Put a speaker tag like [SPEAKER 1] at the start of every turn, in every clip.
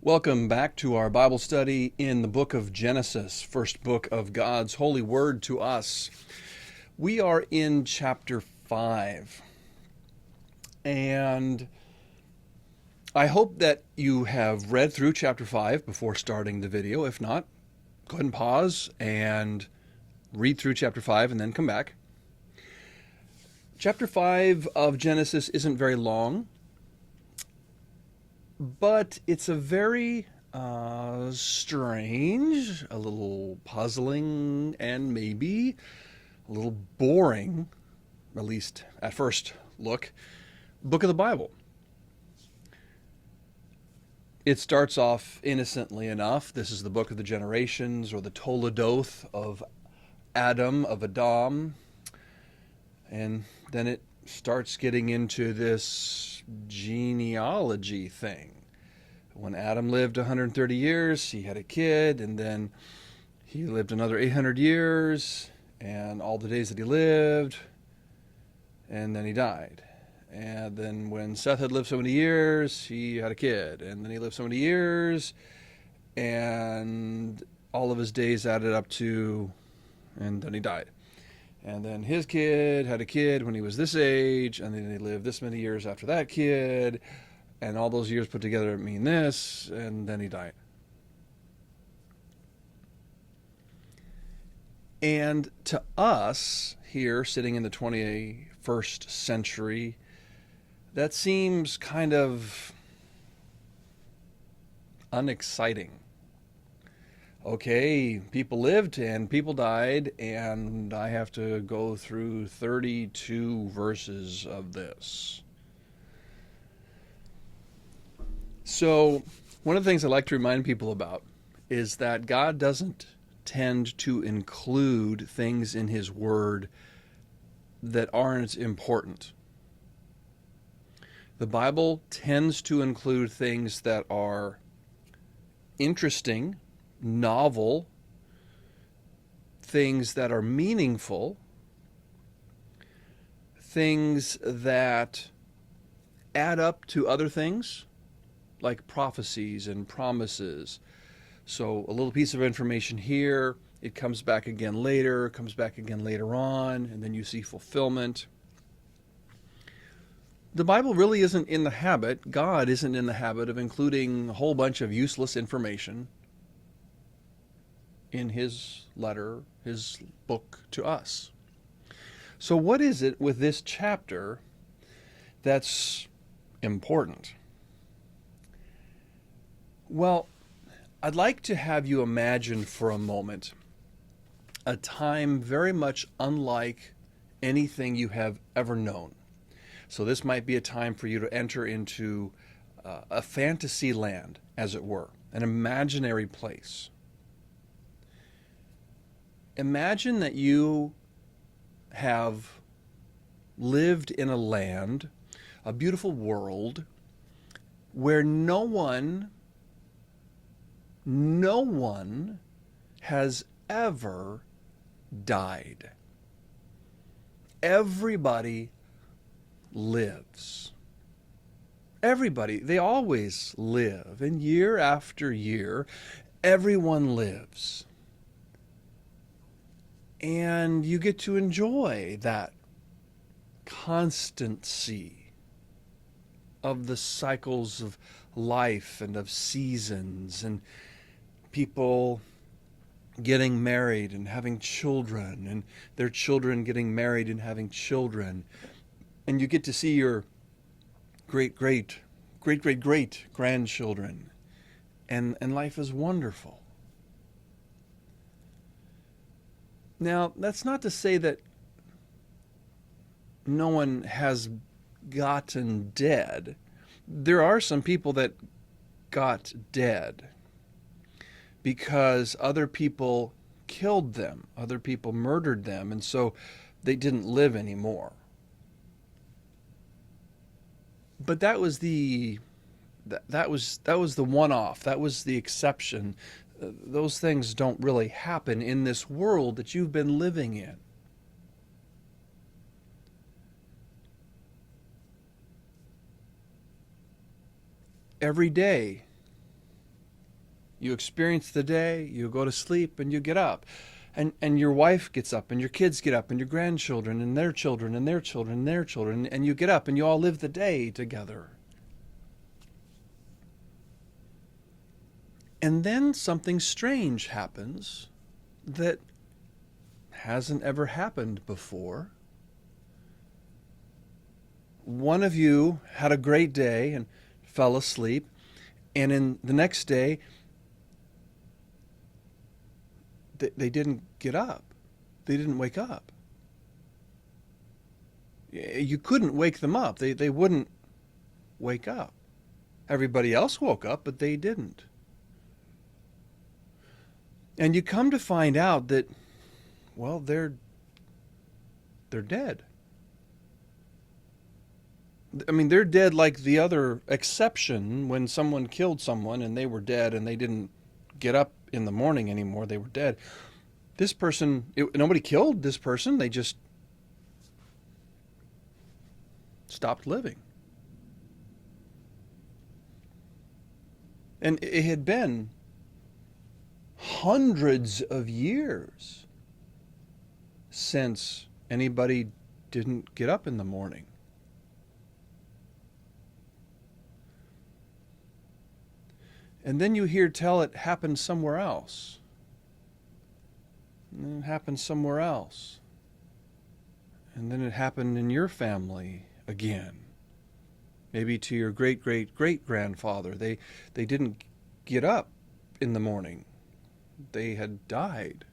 [SPEAKER 1] Welcome back to our Bible study in the book of Genesis, first book of God's holy word to us. We are in chapter 5, and I hope that you have read through chapter 5 before starting the video. If not, go ahead and pause and read through chapter 5 and then come back. Chapter 5 of Genesis isn't very long, but it's a very strange, a little puzzling, and maybe a little boring, at least at first look, book of the Bible. It starts off innocently enough. This is the book of the generations, or the Toledoth of Adam. And then it starts getting into this genealogy thing. When Adam lived 130 years, he had a kid, and then he lived another 800 years, and all the days that he lived, and then he died. And then when Seth had lived so many years, he had a kid, and then he lived so many years, and all of his days added up to, and then he died. And then his kid had a kid when he was this age, and then he lived this many years after that kid, and all those years put together mean this, and then he died. And to us, here, sitting in the 21st century, that seems kind of unexciting. Okay, people lived and people died, and I have to go through 32 verses of this. So, one of the things I like to remind people about is that God doesn't tend to include things in His Word that aren't important. The Bible tends to include things that are interesting, novel, things that are meaningful, things that add up to other things, like prophecies and promises. So a little piece of information here, it comes back again later, comes back again later on, and then you see fulfillment. The Bible really isn't in the habit, God isn't in the habit of including a whole bunch of useless information in His letter, His book to us. So what is it with this chapter that's important? Well, I'd like to have you imagine for a moment a time very much unlike anything you have ever known. So this might be a time for you to enter into a fantasy land, as it were, an imaginary place. Imagine that you have lived in a land, a beautiful world, where no one has ever died. Everybody lives. Everybody, they always live, and year after year, everyone lives. And you get to enjoy that constancy of the cycles of life and of seasons, and people getting married and having children, and their children getting married and having children. And you get to see your great grandchildren. And life is wonderful. Now, that's not to say that no one has gotten dead. There are some people that got dead because other people killed them, other people murdered them, and so they didn't live anymore. But that was the one-off. That was the exception. Those things don't really happen in this world that you've been living in. Every day You experience the day, you go to sleep, and you get up. And your wife gets up, and your kids get up, and your grandchildren, and their children, and their children, and their children, and you get up, and you all live the day together. And then something strange happens that hasn't ever happened before. One of you had a great day and fell asleep, and in the next day, they didn't get up. They didn't wake up. You couldn't wake them up. They wouldn't wake up. Everybody else woke up, but they didn't. And you come to find out that, well, they're dead. I mean, they're dead like the other exception when someone killed someone and they were dead and they didn't get up in the morning anymore. They were dead. This person, nobody killed this person. They just stopped living. And it had been hundreds of years since anybody didn't get up in the morning. And then you hear tell it happened somewhere else. And then it happened somewhere else. And then it happened in your family again. Maybe to your great-great-great-grandfather. They didn't get up in the morning. They had died.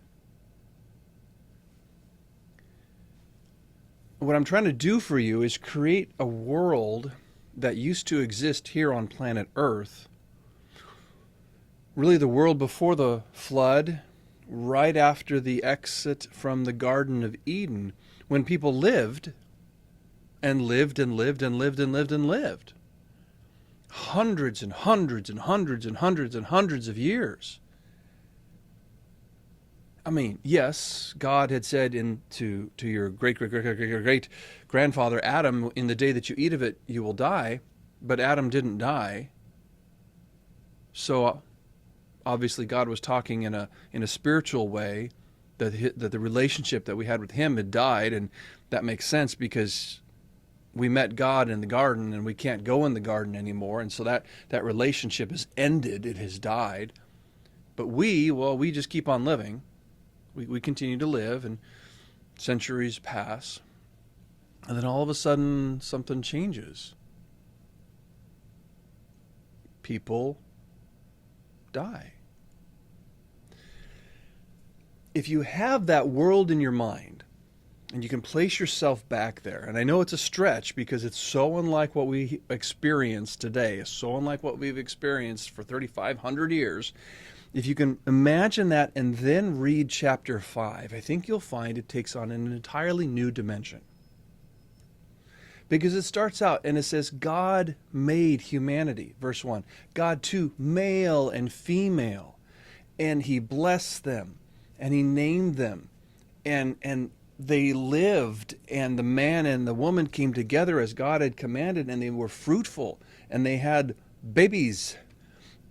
[SPEAKER 1] What I'm trying to do for you is create a world that used to exist here on planet Earth, really the world before the flood, right after the exit from the Garden of Eden, when people lived and lived and lived and lived and lived and lived. Hundreds and hundreds and hundreds and hundreds and hundreds of years. I mean, yes, God had said to your great-great-great-great-great-grandfather Adam, in the day that you eat of it, you will die. But Adam didn't die. So obviously God was talking in a spiritual way, that the relationship that we had with him had died, and that makes sense because we met God in the garden and we can't go in the garden anymore, and so that relationship has ended, it has died. But we just keep on living. We continue to live, and centuries pass, and then all of a sudden something changes. People die. If you have that world in your mind, and you can place yourself back there, and I know it's a stretch because it's so unlike what we experience today, it's so unlike what we've experienced for 3,500 years. If you can imagine that and then read chapter 5, I think you'll find it takes on an entirely new dimension. Because it starts out and it says, God made humanity, verse 1. God too, male and female. And he blessed them, and he named them, and they lived, and the man and the woman came together as God had commanded, and they were fruitful, and they had babies.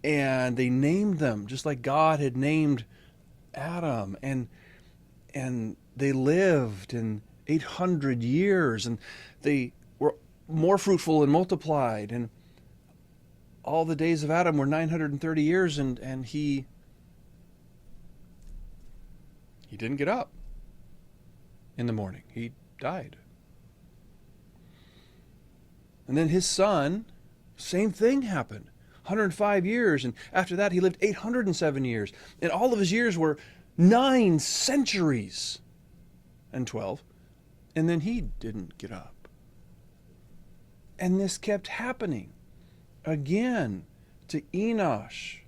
[SPEAKER 1] And they named them just like God had named Adam. And they lived in 800 years. And they were more fruitful and multiplied. And all the days of Adam were 930 years. And he didn't get up in the morning. He died. And then his son, same thing happened. 105 years, and after that he lived 807 years. And all of his years were 9 centuries and 12. And then he didn't get up. And this kept happening again to Enosh,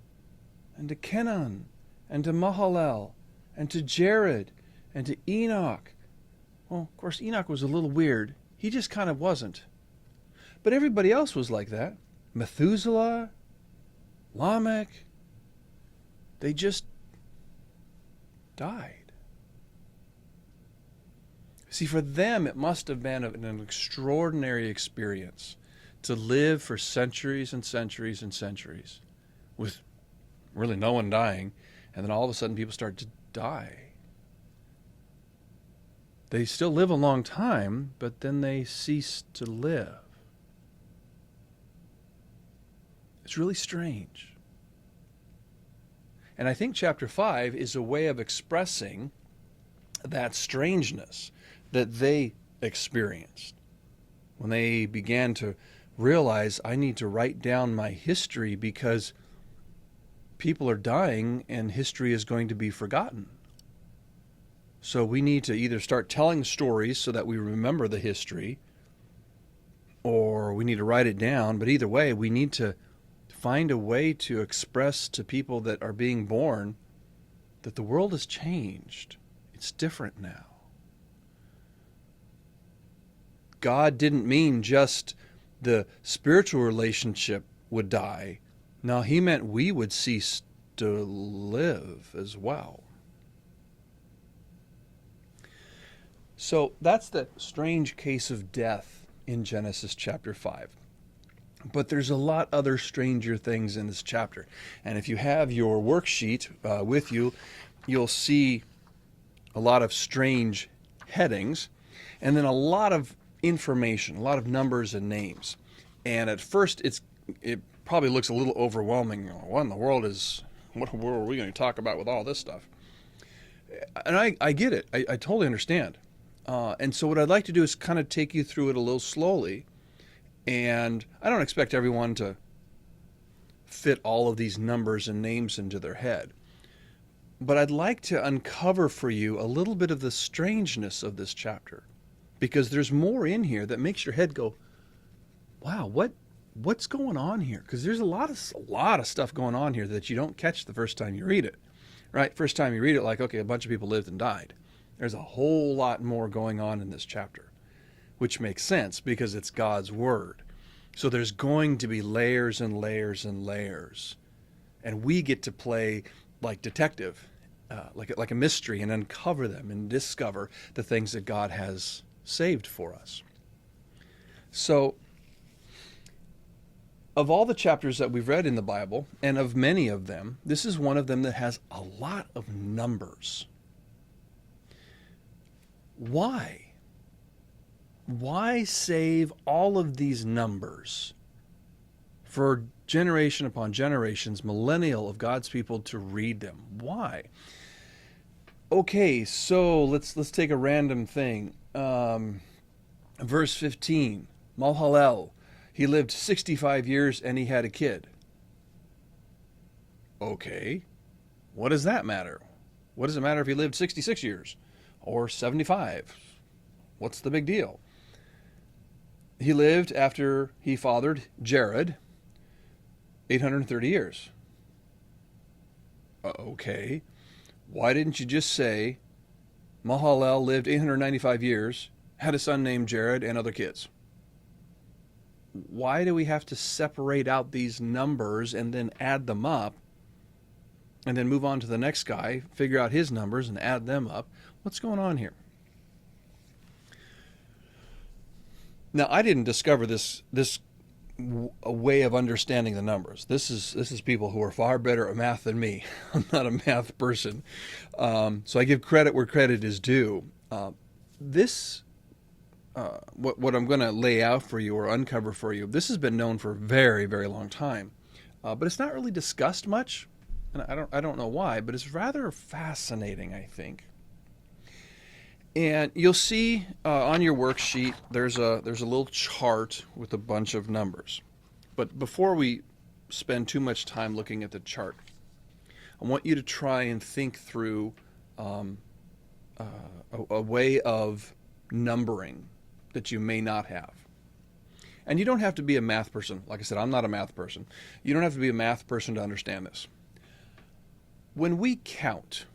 [SPEAKER 1] and to Kenan, and to Mahalalel, and to Jared, and to Enoch. Well, of course, Enoch was a little weird. He just kind of wasn't. But everybody else was like that. Methuselah, Lamech, they just died. See, for them, it must have been an extraordinary experience to live for centuries and centuries and centuries with really no one dying, and then all of a sudden people start to die. They still live a long time, but then they cease to live. It's really strange. And I think chapter 5 is a way of expressing that strangeness that they experienced when they began to realize, I need to write down my history because people are dying and history is going to be forgotten. So we need to either start telling stories so that we remember the history, or we need to write it down. But either way, we need to find a way to express to people that are being born that the world has changed. It's different now. God didn't mean just the spiritual relationship would die. No, he meant we would cease to live as well. So that's the strange case of death in Genesis chapter 5. But there's a lot other stranger things in this chapter. And if you have your worksheet with you, you'll see a lot of strange headings, and then a lot of information, a lot of numbers and names. And at first, it probably looks a little overwhelming. What in the world are we going to talk about with all this stuff? And I get it. I totally understand. And so what I'd like to do is kind of take you through it a little slowly. And I don't expect everyone to fit all of these numbers and names into their head. But I'd like to uncover for you a little bit of the strangeness of this chapter, because there's more in here that makes your head go, wow, what's going on here? Because there's a lot of stuff going on here that you don't catch the first time you read it, right? First time you read it, like, okay, a bunch of people lived and died. There's a whole lot more going on in this chapter, which makes sense because it's God's word. So there's going to be layers and layers and layers. And we get to play like detective, like a mystery, and uncover them and discover the things that God has saved for us. So of all the chapters that we've read in the Bible, and of many of them, this is one of them that has a lot of numbers. Why? Why save all of these numbers for generation upon generations, millennial of God's people to read them? Why? Okay, so let's take a random thing. Verse 15, Mahalalel, he lived 65 years and he had a kid. Okay, what does that matter? What does it matter if he lived 66 years or 75? What's the big deal? He lived after he fathered Jared 830 years. Okay. Why didn't you just say Mahalalel lived 895 years, had a son named Jared, and other kids? Why do we have to separate out these numbers and then add them up and then move on to the next guy, figure out his numbers and add them up? What's going on here? Now, I didn't discover this way of understanding the numbers. This is people who are far better at math than me. I'm not a math person, so I give credit where credit is due. What I'm going to lay out for you or uncover for you, this has been known for a very, very long time, but it's not really discussed much, and I don't know why, but it's rather fascinating, I think. And you'll see on your worksheet there's a little chart with a bunch of numbers. But before we spend too much time looking at the chart, I want you to try and think through a way of numbering that you may not have. And you don't have to be a math person. Like I said, I'm not a math person. You don't have to be a math person to understand this. When we count,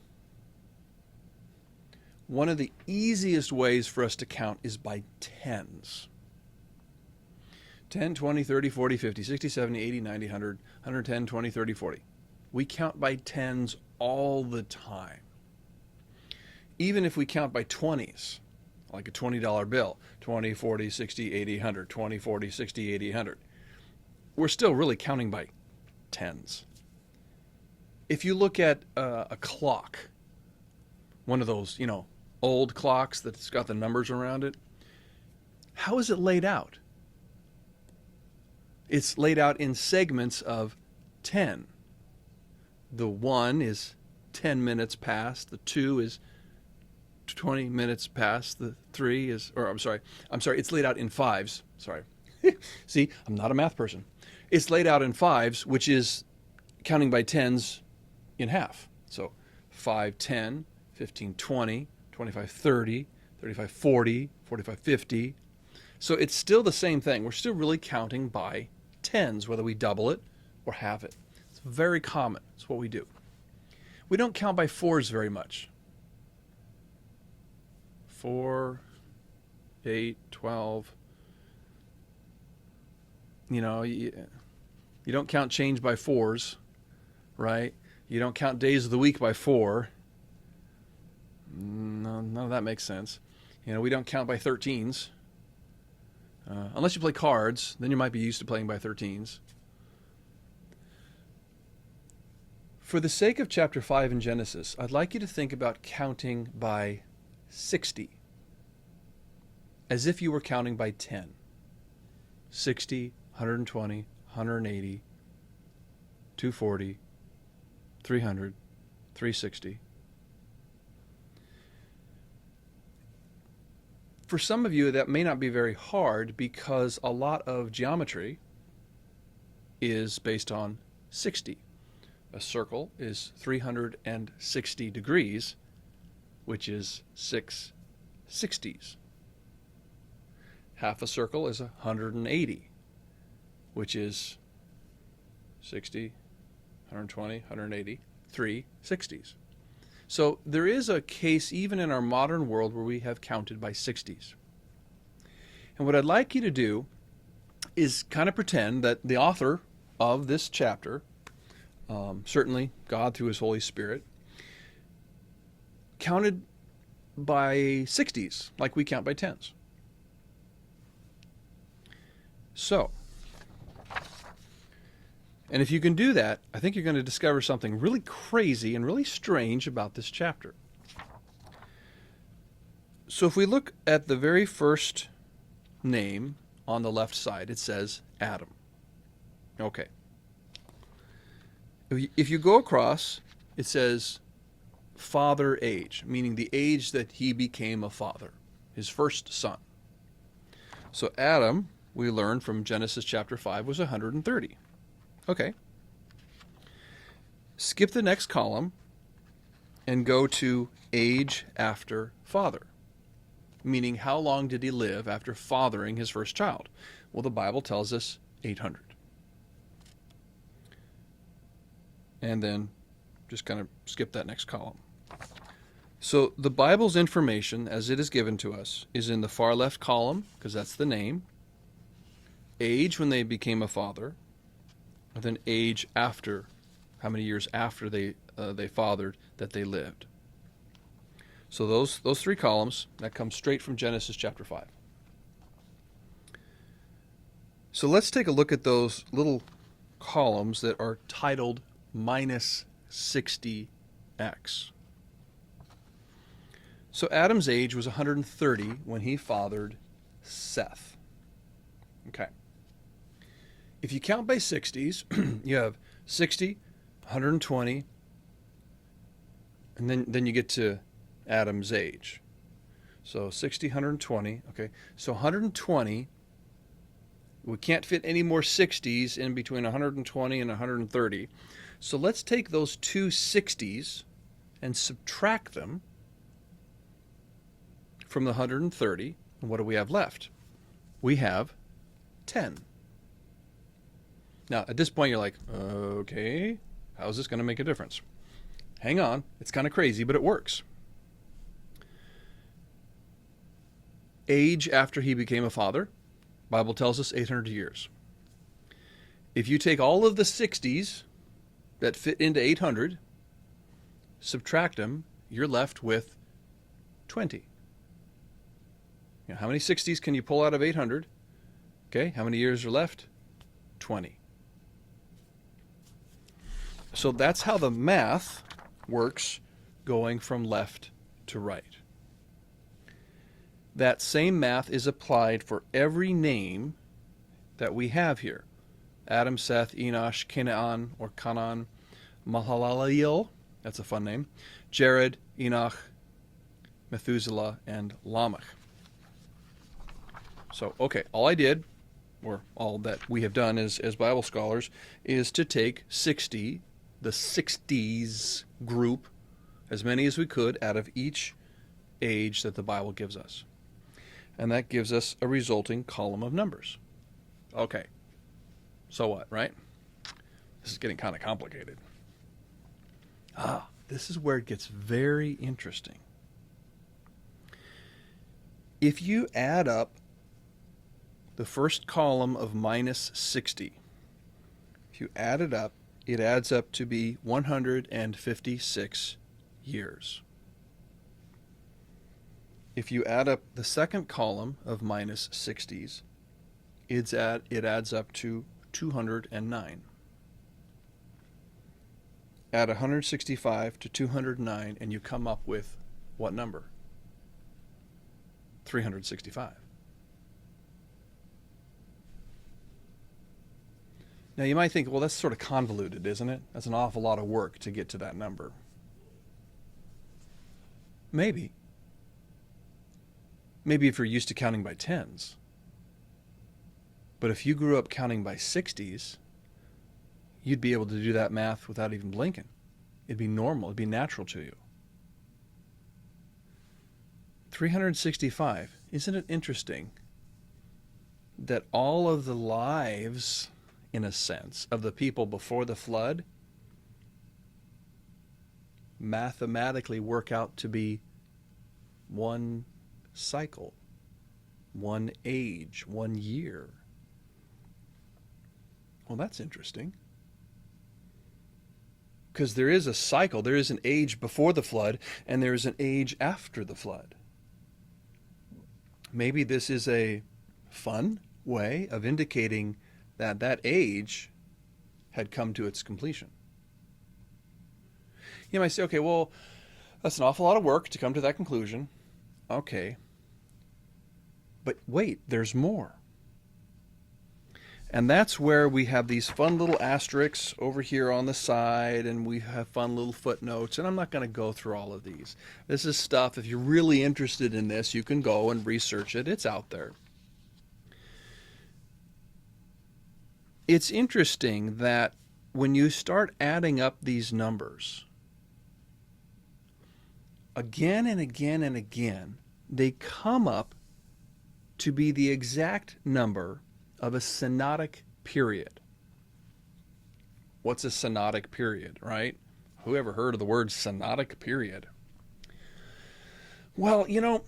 [SPEAKER 1] one of the easiest ways for us to count is by tens. 10, 20, 30, 40, 50, 60, 70, 80, 90, 100, 110, 20, 30, 40. We count by tens all the time. Even if we count by 20s, like a $20 bill, 20, 40, 60, 80, 100, 20, 40, 60, 80, 100. We're still really counting by tens. If you look at a clock, one of those, old clocks that's got the numbers around it, how is it laid out? It's laid out in segments of 10. The 1 is 10 minutes past, the 2 is 20 minutes past, the 3 is, I'm sorry, it's laid out in fives. Sorry. See, I'm not a math person. It's laid out in fives, which is counting by tens in half. So 5, 10, 15, 20, 25, 30, 35, 40, 45, 50. So it's still the same thing. We're still really counting by tens, whether we double it or halve it. It's very common. It's what we do. We don't count by fours very much. 4, 8, 12. You don't count change by fours, right? You don't count days of the week by 4. No, none of that makes sense. We don't count by 13s. Unless you play cards, then you might be used to playing by 13s. For the sake of chapter 5 in Genesis, I'd like you to think about counting by 60, as if you were counting by 10. 60, 120, 180, 240, 300, 360. For some of you, that may not be very hard because a lot of geometry is based on 60. A circle is 360 degrees, which is 6 60s. Half a circle is 180, which is 60, 120, 180, 3 60s. So there is a case even in our modern world where we have counted by 60s. And what I'd like you to do is kind of pretend that the author of this chapter, certainly God through his Holy Spirit, counted by 60s like we count by 10s. So, and if you can do that, I think you're going to discover something really crazy and really strange about this chapter. So if we look at the very first name on the left side, it says Adam. Okay. If you go across, it says father age, meaning the age that he became a father, his first son. So Adam, we learned from Genesis chapter 5, was 130. Okay. Skip the next column and go to age after father, meaning how long did he live after fathering his first child? Well, the Bible tells us 800. And then just kind of skip that next column. So the Bible's information, as it is given to us, is in the far left column, because that's the name, age when they became a father, and then age after, how many years after they fathered that they lived. So those 3 columns, that comes straight from Genesis chapter 5. So let's take a look at those little columns that are titled minus 60x. So Adam's age was 130 when he fathered Seth. Okay. If you count by 60s, you have 60, 120, and then you get to Adam's age. So 60, 120, okay. So 120, we can't fit any more 60s in between 120 and 130. So let's take those 2 60s and subtract them from the 130. And what do we have left? We have 10. Now, at this point, you're like, okay, how is this going to make a difference? Hang on. It's kind of crazy, but it works. Age after he became a father, Bible tells us 800 years. If you take all of the 60s that fit into 800, subtract them, you're left with 20. Now, how many 60s can you pull out of 800? Okay, how many years are left? 20. So that's how the math works, going from left to right. That same math is applied for every name that we have here. Adam, Seth, Enosh, Canaan, or Canaan, Mahalaleel, that's a fun name, Jared, Enoch, Methuselah, and Lamech. So, okay, all I did, or all that we have done as Bible scholars, is to take 60, the 60s group, as many as we could out of each age that the Bible gives us. And that gives us a resulting column of numbers. Okay, so what, right? This is getting kind of complicated. This is where it gets very interesting. If you add up the first column of minus 60, if you add it up, it adds up to be 156 years. If you add up the second column of minus 60s, it adds up to 209. Add 165 to 209 and you come up with what number? 365. Now you might think, well, that's sort of convoluted, isn't it? That's an awful lot of work to get to that number. Maybe. Maybe if you're used to counting by tens. But if you grew up counting by 60s, you'd be able to do that math without even blinking. It'd be normal. It'd be natural to you. 365. Isn't it interesting that all of the lives, in a sense, of the people before the flood mathematically work out to be one cycle, one age, 1 year? Well, that's interesting. Because there is a cycle, there is an age before the flood, and there is an age after the flood. Maybe this is a fun way of indicating that that age had come to its completion. You might say, okay, well, that's an awful lot of work to come to that conclusion. Okay. But wait, there's more. And that's where we have these fun little asterisks over here on the side, and we have fun little footnotes, and I'm not going to go through all of these. This is stuff, if you're really interested in this, you can go and research it. It's out there. It's interesting that when you start adding up these numbers, again and again and again, they come up to be the exact number of a synodic period. What's a synodic period, right? Who ever heard of the word synodic period? Well, you know,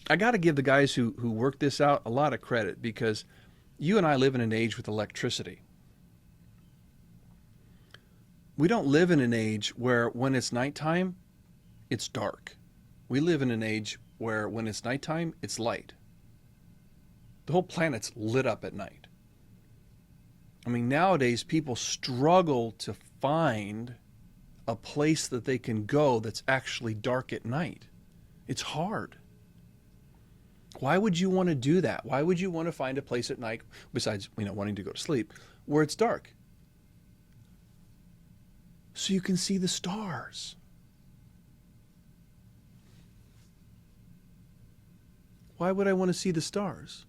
[SPEAKER 1] I got to give the guys who worked this out a lot of credit, because you and I live in an age with electricity. We don't live in an age where when it's nighttime, it's dark. We live in an age where when it's nighttime, it's light. The whole planet's lit up at night. I mean, nowadays people struggle to find a place that they can go that's actually dark at night. It's hard. Why would you want to do that? Why would you want to find a place at night, besides, wanting to go to sleep, where it's dark? So you can see the stars. Why would I want to see the stars?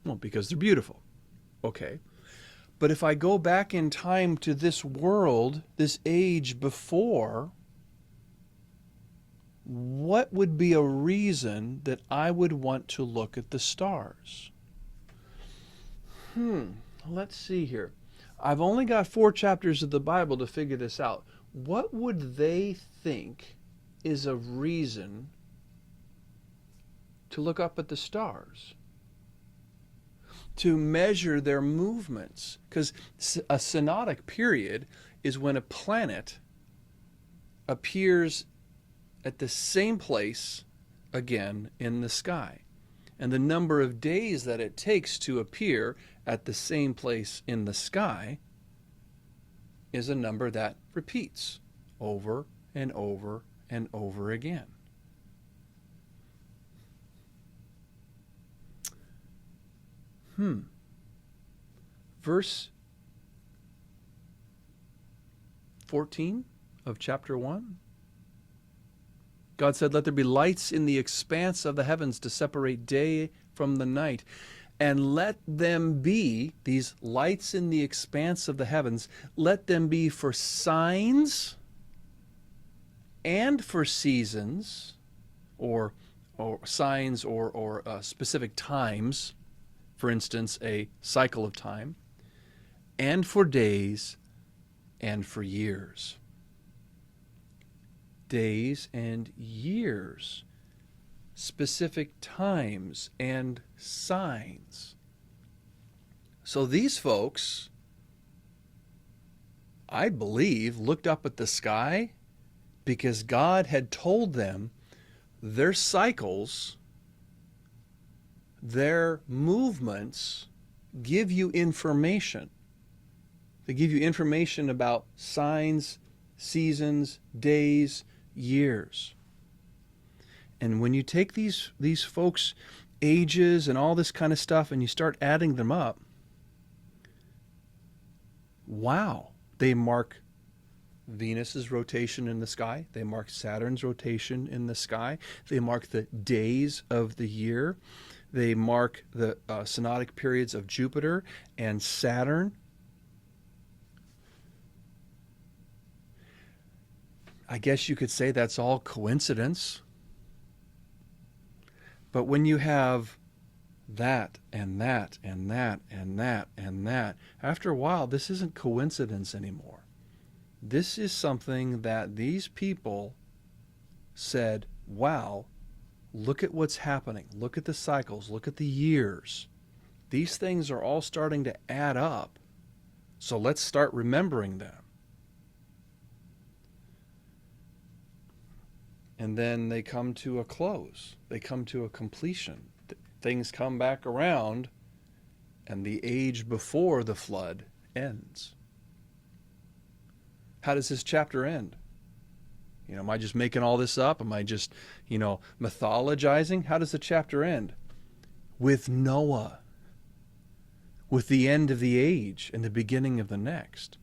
[SPEAKER 1] Well, because they're beautiful. Okay. But if I go back in time to this world, this age before, what would be a reason that I would want to look at the stars? Let's see here. I've only got 4 chapters of the Bible to figure this out. What would they think is a reason to look up at the stars? To measure their movements? Because a synodic period is when a planet appears at the same place again in the sky. And the number of days that it takes to appear at the same place in the sky is a number that repeats over and over and over again. Verse 14 of chapter 1. God said, "Let there be lights in the expanse of the heavens to separate day from the night. And let them be," these lights in the expanse of the heavens, "let them be for signs and for seasons," or signs or specific times, for instance, a cycle of time, "and for days and for years." Days and years, specific times and signs. So these folks, I believe, looked up at the sky because God had told them their cycles, their movements give you information. They give you information about signs, seasons, days, years. And when you take these folks' ages and all this kind of stuff and you start adding them up, wow, they mark Venus's rotation in the sky. They mark Saturn's rotation in the sky. They mark the days of the year. They mark the synodic periods of Jupiter and Saturn. I guess you could say that's all coincidence. But when you have that and that and that and that and that, after a while, this isn't coincidence anymore. This is something that these people said, wow, look at what's happening. Look at the cycles. Look at the years. These things are all starting to add up. So let's start remembering them. And then they come to a close. They come to a completion. Things come back around, and the age before the flood ends. How does this chapter end? Am I just making all this up? Am I just, mythologizing? How does the chapter end? With Noah. With the end of the age and the beginning of the next.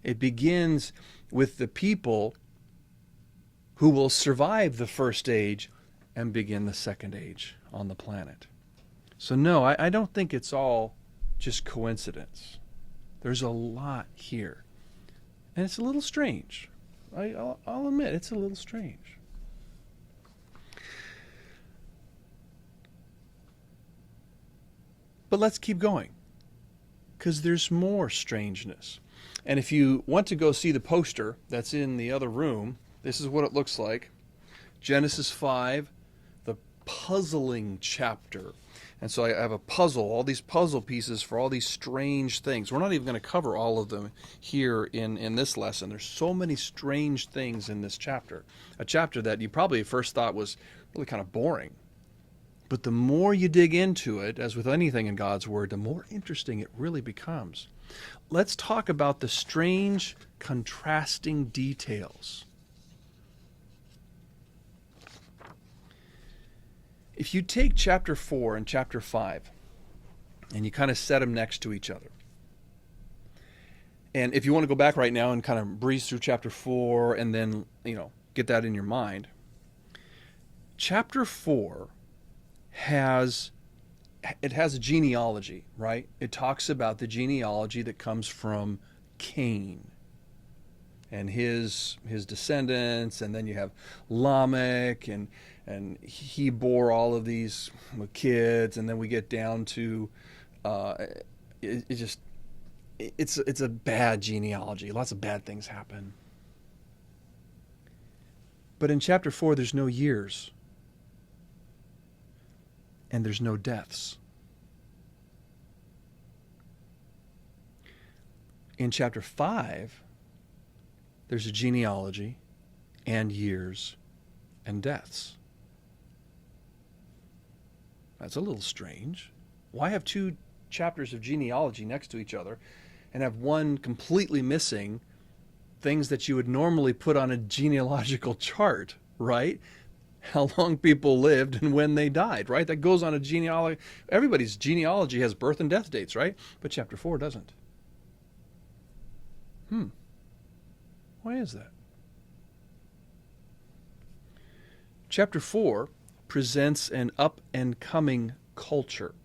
[SPEAKER 1] It begins with the people who will survive the first age and begin the second age on the planet. So no, I don't think it's all just coincidence. There's a lot here. And it's a little strange. I'll admit, it's a little strange. But let's keep going, because there's more strangeness. And if you want to go see the poster that's in the other room, this is what it looks like. Genesis 5, the puzzling chapter. And so I have a puzzle, all these puzzle pieces for all these strange things. We're not even going to cover all of them here in this lesson. There's so many strange things in this chapter. A chapter that you probably at first thought was really kind of boring. But the more you dig into it, as with anything in God's Word, the more interesting it really becomes. Let's talk about the strange, contrasting details. If you take chapter 4 and chapter 5, and you kind of set them next to each other, and if you want to go back right now and kind of breeze through chapter 4 and then, get that in your mind, chapter 4 has a genealogy, right? It talks about the genealogy that comes from Cain and his descendants, and then you have Lamech, and he bore all of these kids, and then we get down to it's a bad genealogy. Lots of bad things happen. But in chapter 4, there's no years, and there's no deaths. In chapter 5, there's a genealogy and years and deaths. That's a little strange. Why have two chapters of genealogy next to each other and have one completely missing things that you would normally put on a genealogical chart, right? How long people lived and when they died, right? That goes on a genealogy. Everybody's genealogy has birth and death dates, right? But chapter 4 doesn't. Why is that? Chapter 4 presents an up and coming culture.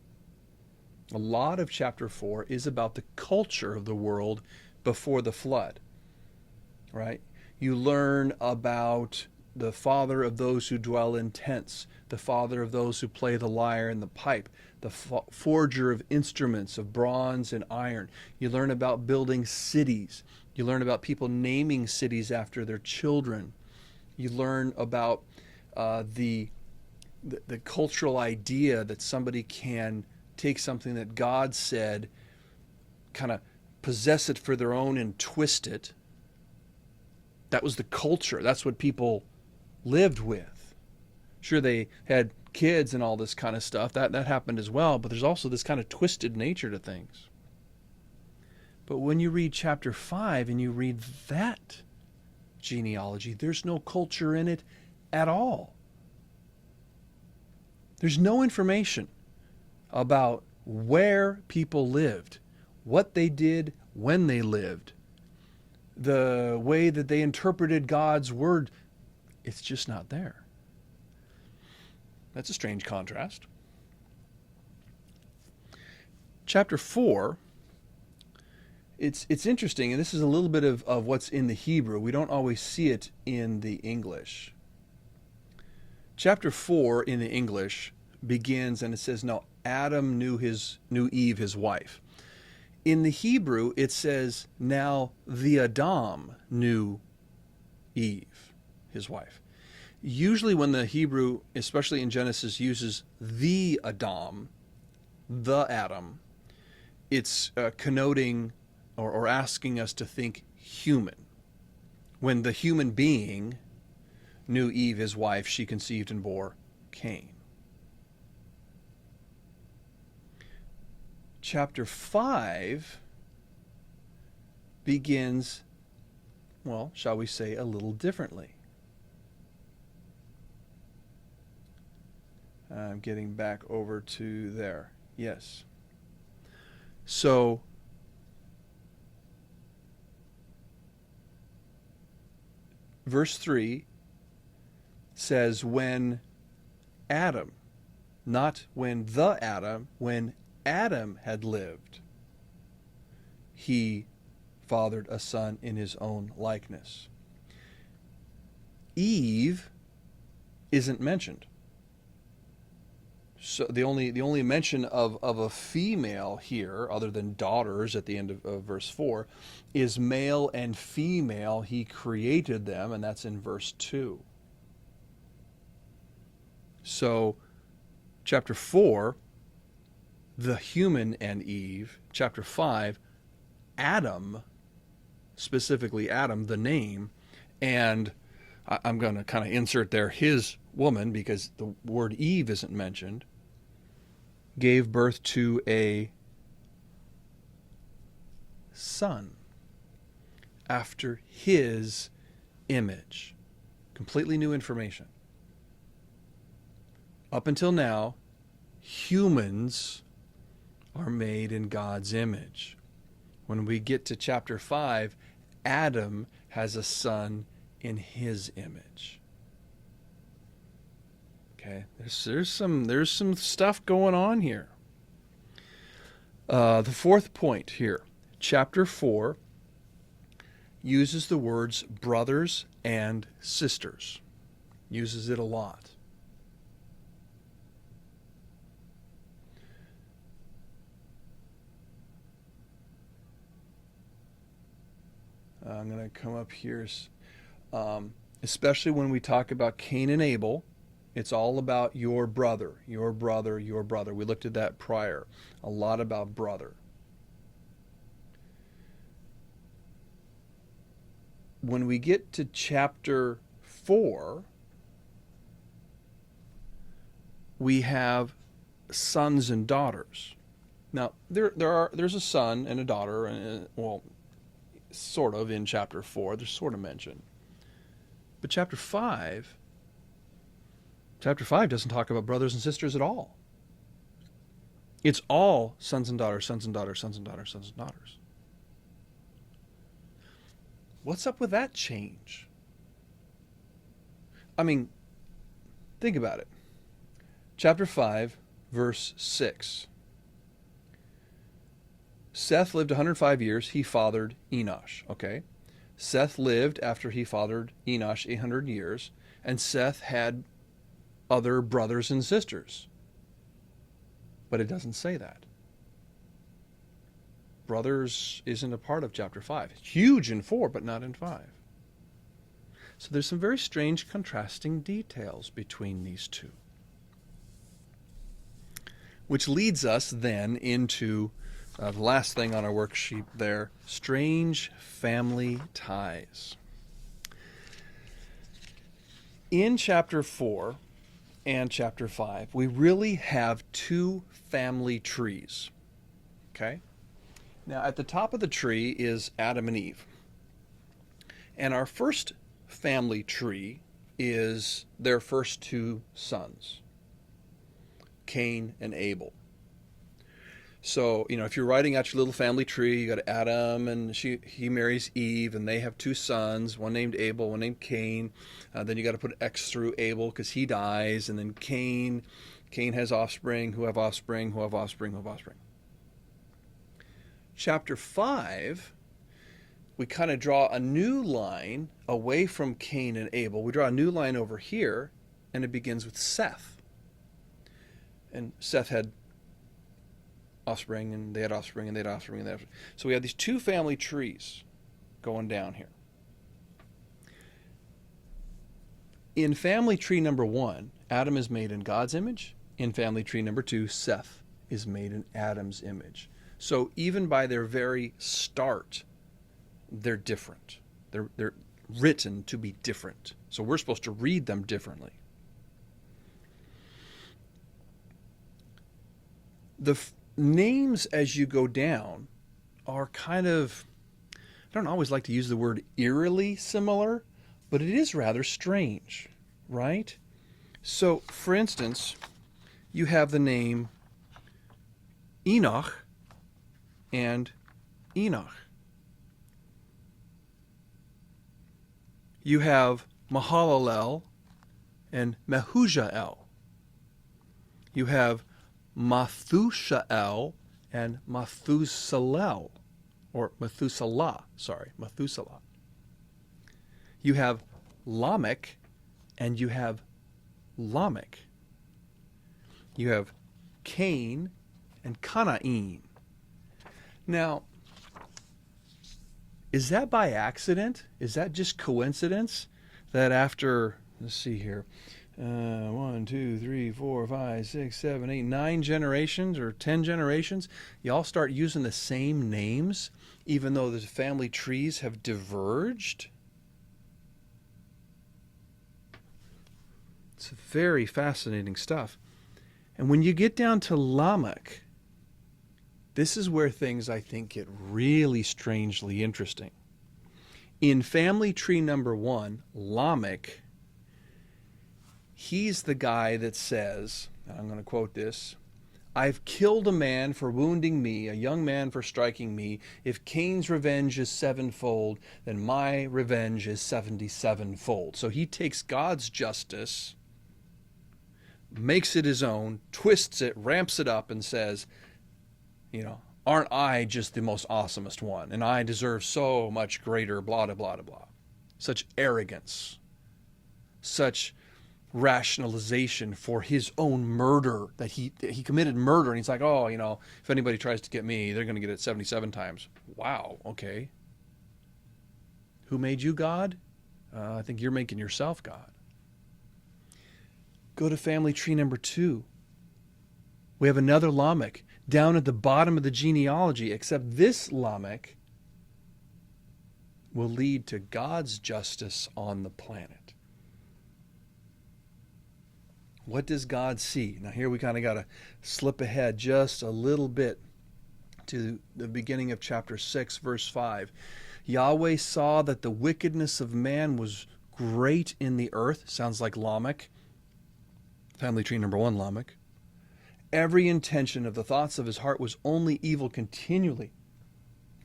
[SPEAKER 1] A lot of chapter 4 is about the culture of the world before the flood, right? You learn about the father of those who dwell in tents, the father of those who play the lyre and the pipe, the forger of instruments of bronze and iron. You learn about building cities. You learn about people naming cities after their children. You learn about the cultural idea that somebody can take something that God said, kind of possess it for their own and twist it. That was the culture. That's what people lived with. Sure, they had kids and all this kind of stuff. That happened as well, but there's also this kind of twisted nature to things. But when you read chapter 5 and you read that genealogy, there's no culture in it at all. There's no information about where people lived, what they did when they lived, the way that they interpreted God's word. It's just not there. That's a strange contrast. Chapter 4, it's interesting, and this is a little bit of what's in the Hebrew. We don't always see it in the English. Chapter 4 in the English begins, and it says, "Now Adam knew Eve, his wife." In the Hebrew, it says, "Now the Adam knew Eve, his wife." Usually when the Hebrew, especially in Genesis, uses the Adam, it's connoting or asking us to think human. When the human being knew Eve, his wife, she conceived and bore Cain. Chapter 5 begins, well, shall we say, a little differently. I'm getting back over to there. Yes. So, verse 3 says, when Adam, not when the Adam, when Adam had lived, he fathered a son in his own likeness. Eve isn't mentioned. So the only mention of a female here, other than daughters at the end of verse 4, is male and female. He created them, and that's in verse 2. So, chapter 4, the human and Eve. Chapter 5, Adam, specifically Adam, the name, and I'm going to kind of insert there his woman, because the word Eve isn't mentioned, gave birth to a son after his image. Completely new information. Up until now, humans are made in God's image. When we get to chapter 5, Adam has a son in his image. Okay, there's some stuff going on here. The fourth point here, chapter 4 uses the words brothers and sisters. Uses it a lot. I'm going to come up here, especially when we talk about Cain and Abel. It's all about your brother, your brother, your brother. We looked at that prior. A lot about brother. When we get to chapter 4, we have sons and daughters. Now, there's a son and a daughter, and well, sort of in chapter 4. They're sort of mentioned. But chapter 5 doesn't talk about brothers and sisters at all. It's all sons and daughters, sons and daughters, sons and daughters, sons and daughters. What's up with that change? I mean, think about it. Chapter 5, verse 6. Seth lived 105 years. He fathered Enosh. Okay. Seth lived after he fathered Enosh 800 years. And Seth had other brothers and sisters. But it doesn't say that. Brothers isn't a part of chapter 5. It's huge in 4, but not in 5. So there's some very strange contrasting details between these two. Which leads us then into the last thing on our worksheet there, strange family ties. In chapter 4 and chapter 5, we really have two family trees. Okay? Now, at the top of the tree is Adam and Eve. And our first family tree is their first two sons, Cain and Abel. So, if you're writing out your little family tree, you got Adam, and he marries Eve, and they have two sons, one named Abel, one named Cain. Then you got to put X through Abel because he dies, and then Cain has offspring, who have offspring, who have offspring, who have offspring. Chapter 5, we kind of draw a new line away from Cain and Abel. We draw a new line over here, and it begins with Seth. And Seth had offspring, and they had offspring, and they had offspring, and they had offspring. So we have these two family trees going down here. In family tree number 1, Adam is made in God's image. In family tree number 2, Seth is made in Adam's image. So even by their very start, they're different. They're written to be different. So we're supposed to read them differently. The names as you go down are kind of, I don't always like to use the word eerily similar, but it is rather strange, right? So, for instance, you have the name Enoch and Enoch. You have Mahalalel and Mehujael. You have Methusael and Methusalel, or Methuselah. You have Lamech and you have Lamech. You have Cain and Canaim. Now, is that by accident? Is that just coincidence that after, let's see here, 1, 2, 3, 4, 5, 6, 7, 8, 9 generations or 10 generations, y'all start using the same names even though the family trees have diverged? It's very fascinating stuff. And when you get down to Lamech, this is where things, I think, get really strangely interesting. In family tree number 1, Lamech, he's the guy that says, and I'm going to quote this, "I've killed a man for wounding me, a young man for striking me. If Cain's revenge is 7-fold, then my revenge is 77-fold." So he takes God's justice, makes it his own, twists it, ramps it up, and says, aren't I just the most awesomest one? And I deserve so much greater blah, blah, blah, blah. Such arrogance. Such rationalization for his own murder, that he committed murder. And he's like, if anybody tries to get me, they're going to get it 77 times. Wow, okay. Who made you God? I think you're making yourself God. Go to family tree number 2. We have another Lamech down at the bottom of the genealogy, except this Lamech will lead to God's justice on the planet. What does God see? Now here we kind of got to slip ahead just a little bit to the beginning of chapter 6, verse 5. Yahweh saw that the wickedness of man was great in the earth. Sounds like Lamech. Family tree number 1, Lamech. Every intention of the thoughts of his heart was only evil continually.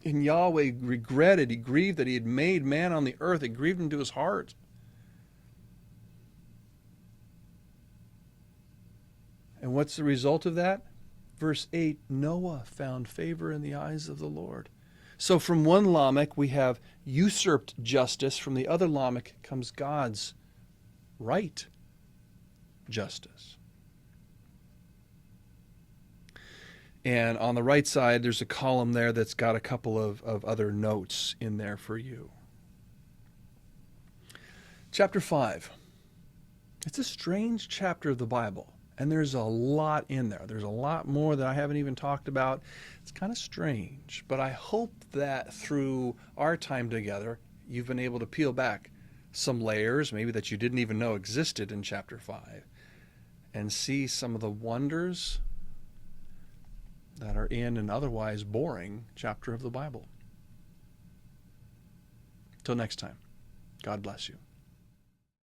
[SPEAKER 1] And Yahweh regretted, he grieved that he had made man on the earth. It grieved him to his heart. And what's the result of that? Verse 8, Noah found favor in the eyes of the Lord. So from one Lamech we have usurped justice. From the other Lamech comes God's right justice. And on the right side, there's a column there that's got a couple of other notes in there for you. Chapter 5. It's a strange chapter of the Bible, and there's a lot in there. There's a lot more that I haven't even talked about. It's kind of strange, but I hope that through our time together, you've been able to peel back some layers, maybe that you didn't even know existed in chapter 5, and see some of the wonders that are in an otherwise boring chapter of the Bible. Till next time, God bless you.